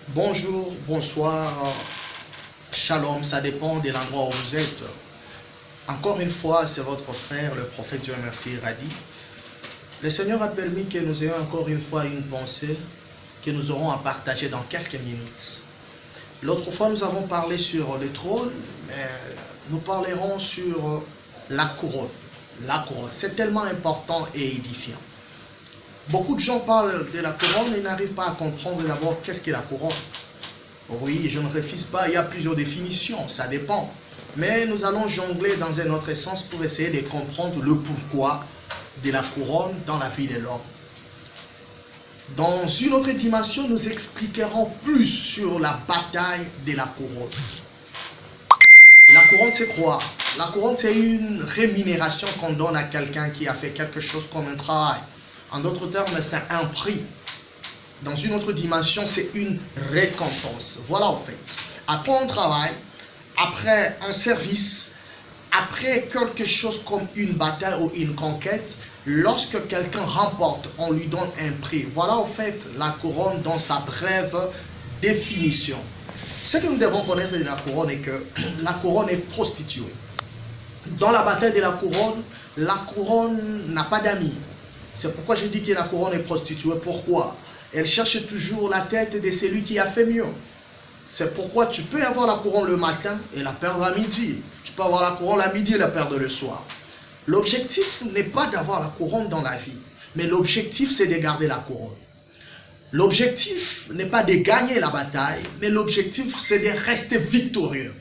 Bonjour, bonsoir, shalom, ça dépend de l'endroit où vous êtes. Encore une fois, c'est votre frère, le prophète Dieu merci Radi. Le Seigneur a permis que nous ayons encore une fois une pensée que nous aurons à partager dans quelques minutes. L'autre fois, nous avons parlé sur le trône, mais nous parlerons sur la couronne. La couronne, c'est tellement important et édifiant. Beaucoup de gens parlent de la couronne et n'arrivent pas à comprendre d'abord qu'est-ce qu'est la couronne. Oui, je ne refuse pas, il y a plusieurs définitions, ça dépend. Mais nous allons jongler dans un autre sens pour essayer de comprendre le pourquoi de la couronne dans la vie de l'homme. Dans une autre dimension, nous expliquerons plus sur la bataille de la couronne. La couronne, c'est quoi? La couronne, c'est une rémunération qu'on donne à quelqu'un qui a fait quelque chose comme un travail. En d'autres termes, c'est un prix. Dans une autre dimension, c'est une récompense. Voilà en fait. Après un travail, après un service, après quelque chose comme une bataille ou une conquête, lorsque quelqu'un remporte, on lui donne un prix. Voilà en fait la couronne dans sa brève définition. Ce que nous devons connaître de la couronne est que la couronne est prostituée. Dans la bataille de la couronne n'a pas d'amis. C'est pourquoi je dis que la couronne est prostituée. Pourquoi? Elle cherche toujours la tête de celui qui a fait mieux. C'est pourquoi tu peux avoir la couronne le matin et la perdre à midi. Tu peux avoir la couronne à midi et la perdre le soir. L'objectif n'est pas d'avoir la couronne dans la vie, mais l'objectif c'est de garder la couronne. L'objectif n'est pas de gagner la bataille, mais l'objectif c'est de rester victorieux.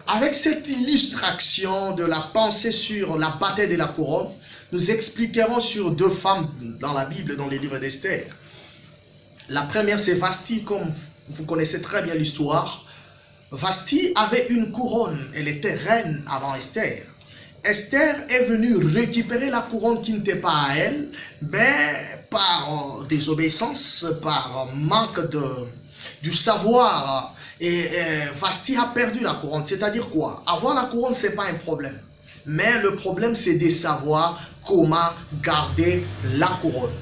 Avec cette illustration de la pensée sur la bataille de la couronne, nous expliquerons sur deux femmes dans la Bible, dans les livres d'Esther. La première, c'est Vashti, comme vous connaissez très bien l'histoire. Vashti avait une couronne, elle était reine avant Esther. Esther est venue récupérer la couronne qui n'était pas à elle, mais par désobéissance, par manque du savoir. Et Vashti a perdu la couronne. C'est-à-dire quoi? Avoir la couronne, ce n'est pas un problème. Mais le problème, c'est de savoir comment garder la couronne.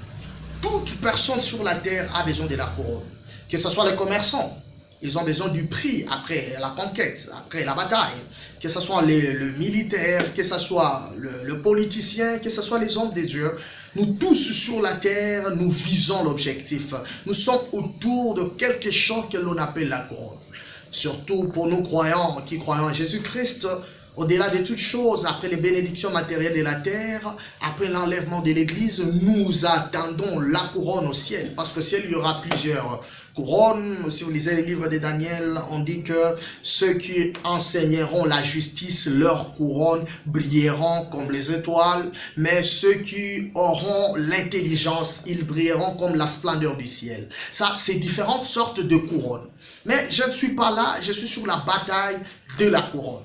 Toute personne sur la terre a besoin de la couronne. Que ce soit les commerçants, ils ont besoin du prix après la conquête, après la bataille. Que ce soit le militaire, que ce soit le politicien, que ce soit les hommes de Dieu. Nous tous sur la terre, nous visons l'objectif. Nous sommes autour de quelque chose que l'on appelle la couronne. Surtout pour nous croyants qui croyons en Jésus-Christ. Au-delà de toutes choses, après les bénédictions matérielles de la terre, après l'enlèvement de l'église, nous attendons la couronne au ciel. Parce que ciel, il y aura plusieurs couronnes. Si vous lisez les livres de Daniel, on dit que ceux qui enseigneront la justice, leurs couronnes brilleront comme les étoiles. Mais ceux qui auront l'intelligence, ils brilleront comme la splendeur du ciel. Ça, c'est différentes sortes de couronnes. Mais je ne suis pas là, je suis sur la bataille de la couronne.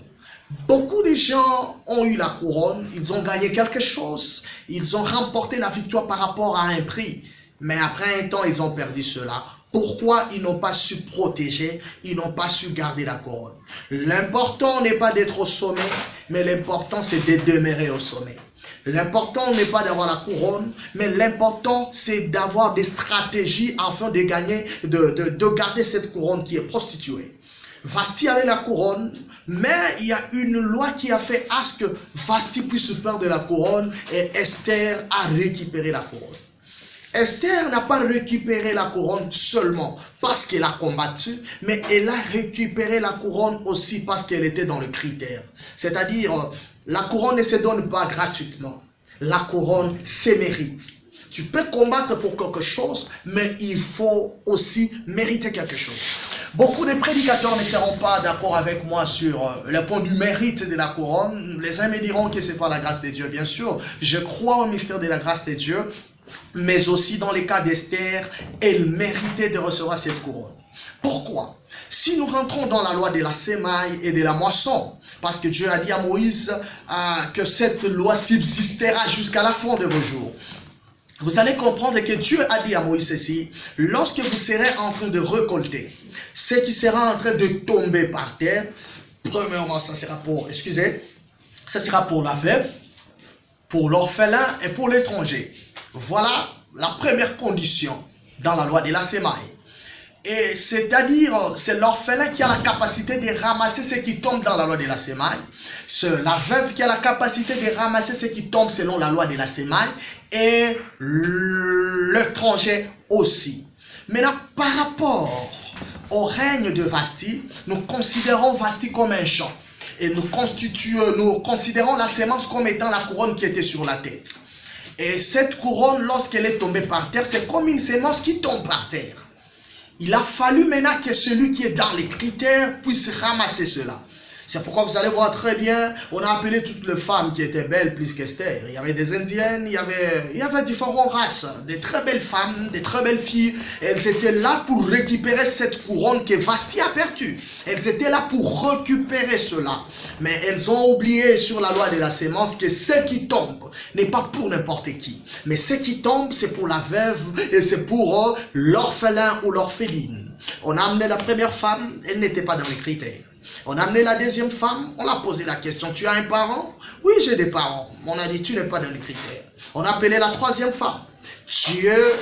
Beaucoup de gens ont eu la couronne, ils ont gagné quelque chose, ils ont remporté la victoire par rapport à un prix. Mais après un temps, ils ont perdu cela. Pourquoi ils n'ont pas su protéger, ils n'ont pas su garder la couronne? L'important n'est pas d'être au sommet, mais l'important c'est de demeurer au sommet. L'important n'est pas d'avoir la couronne, mais l'important c'est d'avoir des stratégies afin de gagner, de garder cette couronne qui est prostituée. Vashti avait la couronne, mais il y a une loi qui a fait à ce que Vashti puisse perdre la couronne et Esther a récupéré la couronne. Esther n'a pas récupéré la couronne seulement parce qu'elle a combattu, mais elle a récupéré la couronne aussi parce qu'elle était dans le critère. C'est-à-dire, la couronne ne se donne pas gratuitement. La couronne se mérite. Tu peux combattre pour quelque chose, mais il faut aussi mériter quelque chose. Beaucoup de prédicateurs ne seront pas d'accord avec moi sur le point du mérite de la couronne. Les uns me diront que c'est pas la grâce de Dieu, bien sûr. Je crois au mystère de la grâce de Dieu, mais aussi dans le cas d'Esther, elle méritait de recevoir cette couronne. Pourquoi? Si nous rentrons dans la loi de la semaille et de la moisson, parce que Dieu a dit à Moïse que cette loi subsistera jusqu'à la fin de vos jours. Vous allez comprendre que Dieu a dit à Moïse ceci, lorsque vous serez en train de récolter, ce qui sera en train de tomber par terre, premièrement, ça sera pour la veuve, pour l'orphelin et pour l'étranger. Voilà la première condition dans la loi de la semaille. Et c'est-à-dire, c'est l'orphelin qui a la capacité de ramasser ce qui tombe dans la loi de la semaille. C'est la veuve qui a la capacité de ramasser ce qui tombe selon la loi de la semaille. Et l'étranger aussi. Maintenant, par rapport au règne de Vasti, nous considérons Vasti comme un champ. Et nous considérons la sémence comme étant la couronne qui était sur la tête. Et cette couronne, lorsqu'elle est tombée par terre, c'est comme une sémence qui tombe par terre. Il a fallu maintenant que celui qui est dans les critères puisse ramasser cela. C'est pourquoi vous allez voir très bien, on a appelé toutes les femmes qui étaient belles plus qu'Esther. Il y avait des Indiennes, il y avait différentes races, des très belles femmes, des très belles filles. Elles étaient là pour récupérer cette couronne que Vasti a perdue. Elles étaient là pour récupérer cela. Mais elles ont oublié sur la loi de la sémence que ce qui tombe n'est pas pour n'importe qui. Mais ce qui tombe, c'est pour la veuve et c'est pour l'orphelin ou l'orpheline. On a amené la première femme, elle n'était pas dans les critères. On a amené la deuxième femme, on l'a posé la question, tu as un parent? Oui, j'ai des parents. On a dit, tu n'es pas dans les critères. On a appelé la troisième femme. Tu es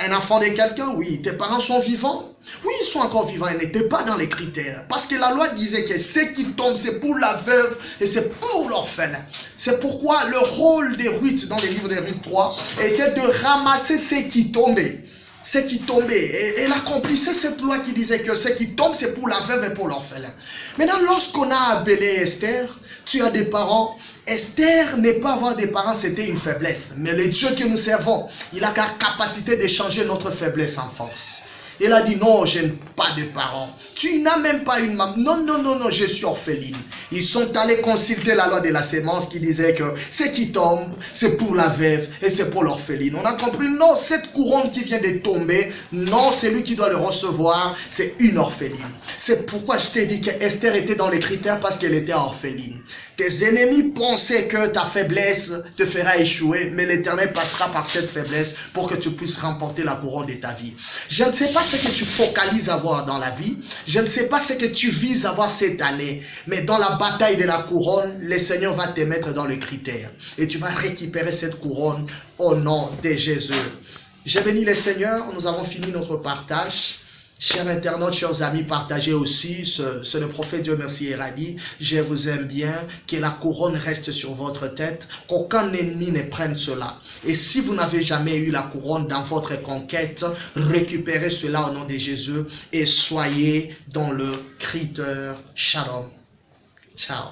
un enfant de quelqu'un? Oui. Tes parents sont vivants? Oui, ils sont encore vivants, ils n'étaient pas dans les critères. Parce que la loi disait que ce qui tombe, c'est pour la veuve et c'est pour l'orphelin. C'est pourquoi le rôle des Ruth dans les livres des Ruth 3 était de ramasser ce qui tombait. Ce qui tombait. Et elle accomplissait cette loi qui disait que ce qui tombe, c'est pour la veuve et pour l'orphelin. Maintenant, lorsqu'on a appelé Esther, tu as des parents. Esther n'est pas avoir des parents, c'était une faiblesse. Mais le Dieu que nous servons, il a la capacité de changer notre faiblesse en force. Il a dit non, je n'ai pas de parents. Tu n'as même pas une maman. Non, non, non, non, je suis orpheline. Ils sont allés consulter la loi de la sémence qui disait que ce qui tombe, c'est pour la veuve et c'est pour l'orpheline. On a compris, non, cette couronne qui vient de tomber, non, c'est lui qui doit le recevoir, c'est une orpheline. C'est pourquoi je t'ai dit que Esther était dans les critères parce qu'elle était orpheline. Tes ennemis pensaient que ta faiblesse te fera échouer, mais l'Éternel passera par cette faiblesse pour que tu puisses remporter la couronne de ta vie. Je ne sais pas ce que tu focalises à voir dans la vie, je ne sais pas ce que tu vises à voir cette année, mais dans la bataille de la couronne, le Seigneur va te mettre dans le critère et tu vas récupérer cette couronne au nom de Jésus. J'ai béni le Seigneur, nous avons fini notre partage. Chers internautes, chers amis, partagez aussi ce le prophète Dieu merci Héradi. Je vous aime bien, que la couronne reste sur votre tête, qu'aucun ennemi ne prenne cela. Et si vous n'avez jamais eu la couronne dans votre conquête, récupérez cela au nom de Jésus et soyez dans le critère. Shalom. Ciao.